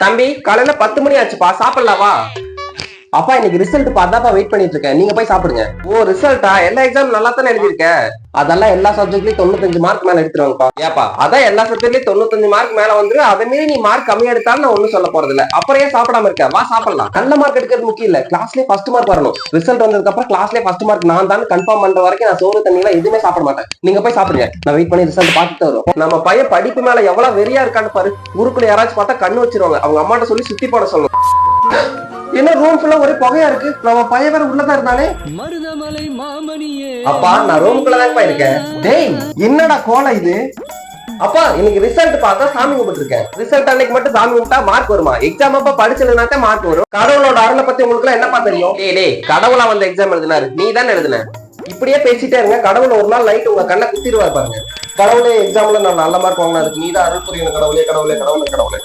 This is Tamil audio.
தம்பி காலையில 10 மணி ஆச்சுப்பா, சாப்பிடலாவா? அப்பா இன்னைக்கு ரிசல்ட் பார்த்தாப்பா வெயிட் பண்ணிட்டு இருக்கேன், நீங்க போய் சாப்பிடுங்க. ஓ ரிசல்ட்டா? எல்லா எக்ஸாம் நல்லா தானே எழுதிருக்க? அதெல்லாம் எல்லா சப்ஜெக்ட்லயும் 95 மார்க் மேல எடுத்துருவாங்கப்பா. ஏப்பா அதான் எல்லா சப்ஜெக்ட்லயும் 95 மார்க் மேல வந்துரு, அதை மீறி நீ மார்க் கம்மியா எடுத்தாலும் நான் ஒண்ணும் சொல்ல போறது இல்ல. அப்புறம் ஏன் சாப்பிடாம இருக்க? வா சாப்பிடலாம். நல்ல மார்க் எடுக்கிறது முக்கியம் இல்ல, கிளாஸ்லயே ஃபர்ஸ்ட் மார்க் வரணும். ரிசல்ட் வந்ததுக்கு அப்புறம் கிளாஸ்லயே ஃபர்ஸ்ட் மார்க் நான் தான் கன்ஃபார்ம் பண்ற வரைக்கும் நான் சோறு தண்ணி எல்லாம் எதுவுமே சாப்பிட மாட்டேன். நீங்க போய் சாப்பிடுங்க, நான் வெயிட் பண்ணி ரிசல்ட் பார்த்துட்டு வரும். நம்ம பையன் படிப்பு மேல எவ்வளவு வெறியா இருக்கான்னு பாரு. ஊருக்குள்ள யாராச்சும் பார்த்தா கண்ணு வச்சிருவாங்க, அவங்க அம்மாட்ட சொல்லி சுத்தி போட சொல்லணும். என்ன ரூம் ஃபுல்லா ஒரே புகையா இருக்கு, நம்ம பையன் வேற உள்ளதா இருந்தானே. மருதமலை மாமணியே அப்பா நான் ரூமுக்குள்ளதான் இருக்கேன். டேய் என்னடா கோலம் இது? அப்பா இன்னைக்கு ரிசல்ட் பார்த்தா சாமி கும்பிட்டு இருக்கேன். ரிசல்ட் அன்னைக்கு மட்டும் சாமி கும்பிட்டா மார்க் வருமா? எக்ஸாம் அப்ப படிச்சதுனாத்தான் மார்க் வரும். கடவுளோட அருளை பத்தி உங்களுக்கு எல்லாம் என்னப்பா தெரியும்? டேய் கடவுளா வந்து எக்ஸாம் எழுதினாரு, நீ தானே எழுதுன. இப்படியே பேசிட்டே இருங்க, கடவுள் ஒரு நாள் நைட் உங்க கண்ணை குத்திடுவார் பாருங்க. கடவுளே எக்ஸாம்ல நான் நல்ல மார்க் வாங்கினதுக்கு நீ தான் அருள் புரியணும். கடவுளே கடவுளே கடவுளே கடவுளே.